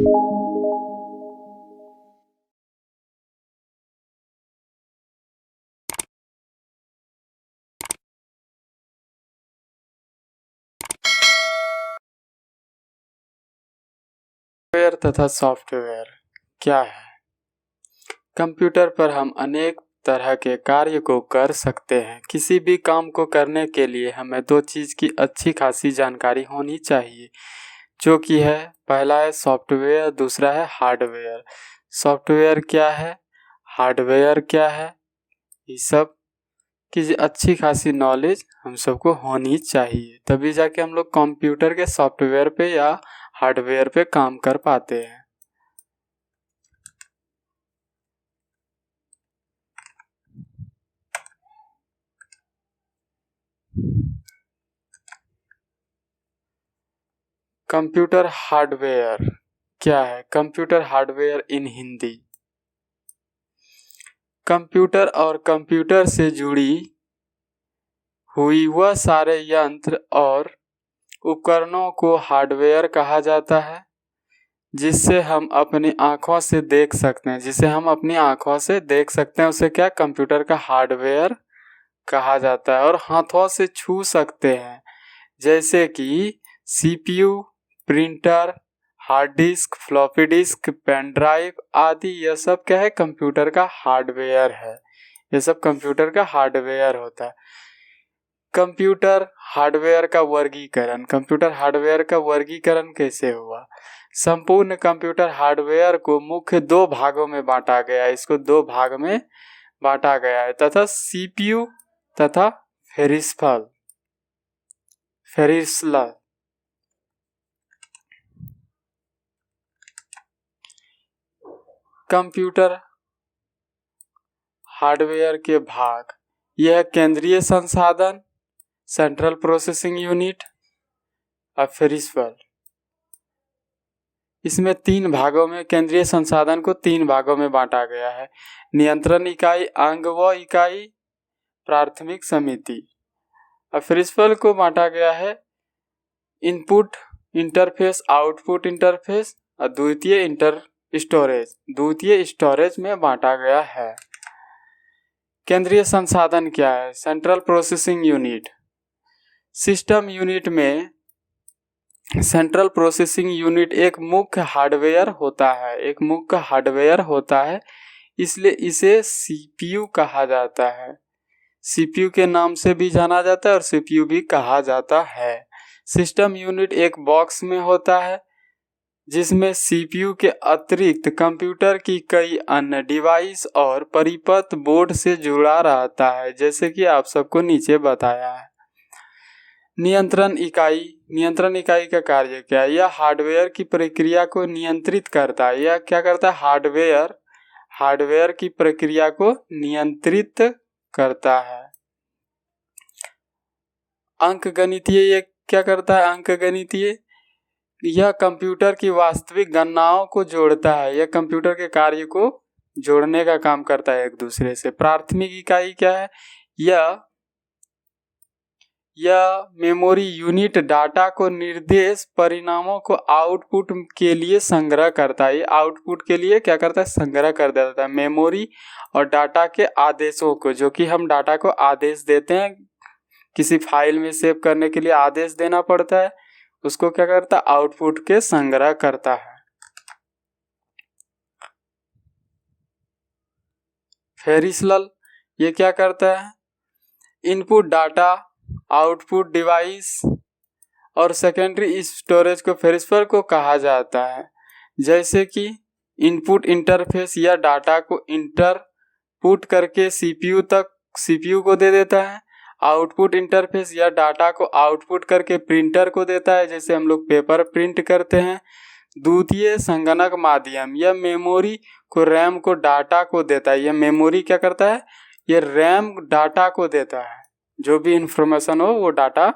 Hardware तथा software क्या है? कंप्यूटर पर हम अनेक तरह के कार्य को कर सकते हैं। किसी भी काम को करने के लिए हमें दो चीज़ की अच्छी खासी जानकारी होनी चाहिए, जो कि है पहला है सॉफ्टवेयर, दूसरा है हार्डवेयर। सॉफ्टवेयर क्या है, हार्डवेयर क्या है, ये सब की अच्छी खासी नॉलेज हम सबको होनी चाहिए, तभी जाके हम लोग कंप्यूटर के सॉफ्टवेयर पे या हार्डवेयर पे काम कर पाते हैं। कंप्यूटर हार्डवेयर क्या है? कंप्यूटर हार्डवेयर इन हिंदी, कंप्यूटर और कंप्यूटर से जुड़ी हुई वह सारे यंत्र और उपकरणों को हार्डवेयर कहा जाता है, जिससे हम अपनी आंखों से देख सकते हैं। उसे क्या कंप्यूटर का हार्डवेयर कहा जाता है। और हाथों से छू सकते हैं, जैसे कि CPU, printer, hard disk, floppy disk, pen drive आदि। यह सब क्या है? कंप्यूटर का हार्डवेयर है। यह सब कंप्यूटर का हार्डवेयर होता है। कंप्यूटर हार्डवेयर का वर्गीकरण कैसे हुआ? संपूर्ण कंप्यूटर हार्डवेयर को मुख्य दो भागों में बांटा गया है। इसको दो भाग में बांटा गया है तथा सीपीयू तथा फेरिस्लर। कंप्यूटर हार्डवेयर के भाग, यह केंद्रीय संसाधन, सेंट्रल प्रोसेसिंग यूनिट और फेरिस्लर। इसमें तीन भागों में, केंद्रीय संसाधन को तीन भागों में बांटा गया है। नियंत्रण इकाई, अंग व इकाई, प्राथमिक समिति। और फेरिस्लर को बांटा गया है इनपुट इंटरफेस, आउटपुट इंटरफेस और द्वितीय स्टोरेज में बांटा गया है। केंद्रीय संसाधन क्या है? Central processing unit. System unit में सेंट्रल प्रोसेसिंग यूनिट एक मुख्य हार्डवेयर होता है, इसलिए इसे सीपीयू कहा जाता है। सीपीयू के नाम से भी जाना जाता है और सीपीयू भी कहा जाता है। सिस्टम यूनिट एक बॉक्स में होता है, जिसमें सीपीयू के अतिरिक्त कंप्यूटर की कई अन्य डिवाइस और परिपथ बोर्ड से जुड़ा रहता है, जैसे कि आप सबको नीचे बताया है। नियंत्रण इकाई का कार्य क्या है? यह हार्डवेयर की प्रक्रिया को नियंत्रित करता है। यह क्या करता है? हार्डवेयर की प्रक्रिया को नियंत्रित करता है। अंकगणितीय, ये क्या करता है? अंकगणितीय, यह कंप्यूटर की वास्तविक गणनाओं को जोड़ता है। यह कंप्यूटर के कार्य को जोड़ने का काम करता है एक दूसरे से। प्राथमिक इकाई क्या है? यह मेमोरी यूनिट डाटा को निर्देश परिणामों को आउटपुट के लिए संग्रह करता है। आउटपुट के लिए क्या करता है? संग्रह कर देता है। मेमोरी और डाटा के आदेशों को, जो कि हम डाटा को आदेश देते हैं, किसी फाइल में सेव करने के लिए आदेश देना पड़ता है, उसको क्या करता है? आउटपुट के संग्रह करता है। फेरिस्लर ये क्या करता है? इनपुट डाटा, आउटपुट डिवाइस और सेकेंडरी स्टोरेज को फेरिस्लर को कहा जाता है। जैसे कि इनपुट इंटरफेस या डाटा को इंटरपुट करके सीपीयू को दे देता है। आउटपुट इंटरफेस या डाटा को आउटपुट करके प्रिंटर को देता है, जैसे हम लोग पेपर प्रिंट करते हैं। द्वितीय संगणक माध्यम, यह मेमोरी को रैम को डाटा को देता है। यह मेमोरी क्या करता है? यह रैम डाटा को देता है। जो भी इंफॉर्मेशन हो वो डाटा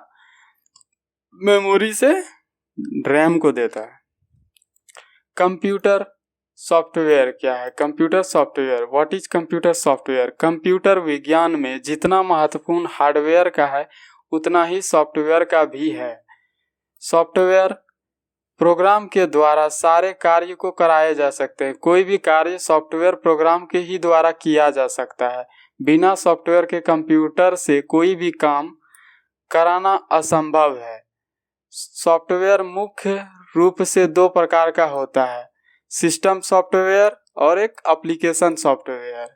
मेमोरी से रैम को देता है। कंप्यूटर सॉफ्टवेयर क्या है? Computer software, what is computer software? Computer विज्ञान में जितना महत्वपूर्ण हार्डवेयर का है, उतना ही सॉफ्टवेयर का भी है। सॉफ्टवेयर प्रोग्राम के द्वारा सारे कार्य को कराए जा सकते हैं। कोई भी कार्य सॉफ्टवेयर प्रोग्राम के ही द्वारा किया जा सकता है। बिना सॉफ्टवेयर के कंप्यूटर से कोई भी काम कराना असंभव है। सॉफ्टवेयर मुख्य रूप से दो प्रकार का होता है, सिस्टम सॉफ्टवेयर और एक एप्लीकेशन सॉफ्टवेयर।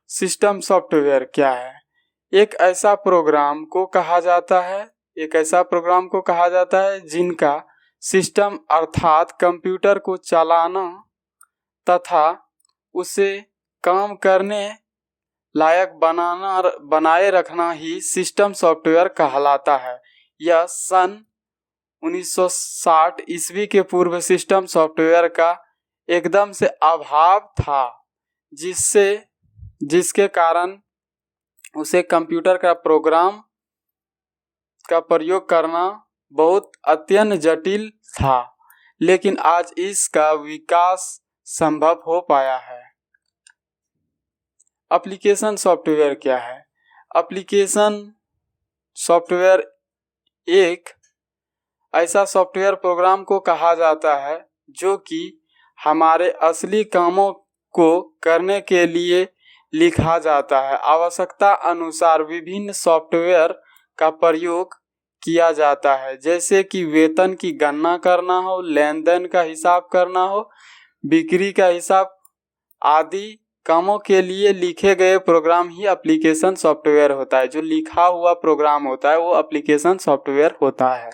सिस्टम सॉफ्टवेयर क्या है? एक ऐसा प्रोग्राम को कहा जाता है जिनका सिस्टम अर्थात कंप्यूटर को चलाना तथा उसे काम करने लायक बनाए रखना ही सिस्टम सॉफ्टवेयर कहलाता है। यह सन 1960 ईस्वी के पूर्व सिस्टम सॉफ्टवेयर का एकदम से अभाव था, जिसके कारण उसे कंप्यूटर का प्रोग्राम का प्रयोग करना बहुत अत्यंत जटिल था, लेकिन आज इसका विकास संभव हो पाया है। एप्लीकेशन सॉफ्टवेयर क्या है? एप्लीकेशन सॉफ्टवेयर एक ऐसा सॉफ्टवेयर प्रोग्राम को कहा जाता है जो कि हमारे असली कामों को करने के लिए लिखा जाता है। आवश्यकता अनुसार विभिन्न सॉफ्टवेयर का प्रयोग किया जाता है, जैसे कि वेतन की गणना करना हो, लेन देन का हिसाब करना हो, बिक्री का हिसाब आदि कामों के लिए लिखे गए प्रोग्राम ही एप्लीकेशन सॉफ्टवेयर होता है। जो लिखा हुआ प्रोग्राम होता है वो एप्लीकेशन सॉफ्टवेयर होता है।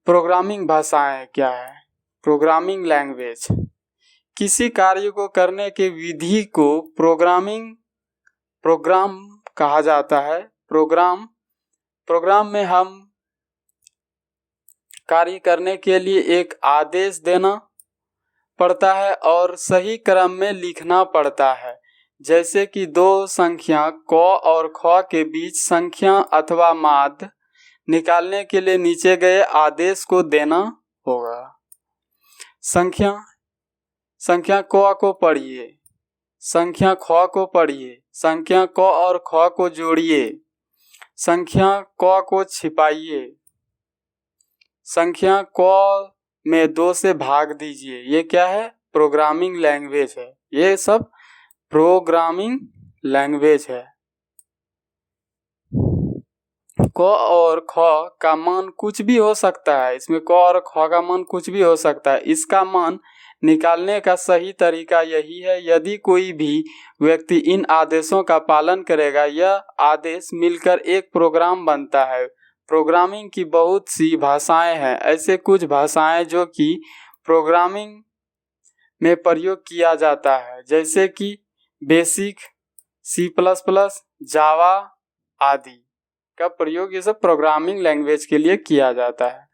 प्रोग्रामिंग भाषाएं क्या है? प्रोग्रामिंग लैंग्वेज किसी कार्य को करने के विधि को प्रोग्राम कहा जाता है। प्रोग्राम में हम कार्य करने के लिए एक आदेश देना पड़ता है और सही क्रम में लिखना पड़ता है, जैसे कि दो संख्या क और ख के बीच संख्या अथवा माध्य निकालने के लिए नीचे गए आदेश को देना होगा। संख्या क को पढ़िए, संख्या ख को पढ़िए, संख्या क और ख को जोड़िए, संख्या क को छिपाइए, संख्या क में 2 से भाग दीजिए। ये क्या है? प्रोग्रामिंग लैंग्वेज है। ये सब प्रोग्रामिंग लैंग्वेज है। क और ख का मान कुछ भी हो सकता है। इसमें क और ख का मान कुछ भी हो सकता है। इसका मान निकालने का सही तरीका यही है। यदि कोई भी व्यक्ति इन आदेशों का पालन करेगा, यह आदेश मिलकर एक प्रोग्राम बनता है। प्रोग्रामिंग की बहुत सी भाषाएं हैं। ऐसे कुछ भाषाएं जो कि प्रोग्रामिंग में प्रयोग किया जाता है, जैसे कि बेसिक, C++, जावा आदि का प्रयोग ये सब प्रोग्रामिंग लैंग्वेज के लिए किया जाता है।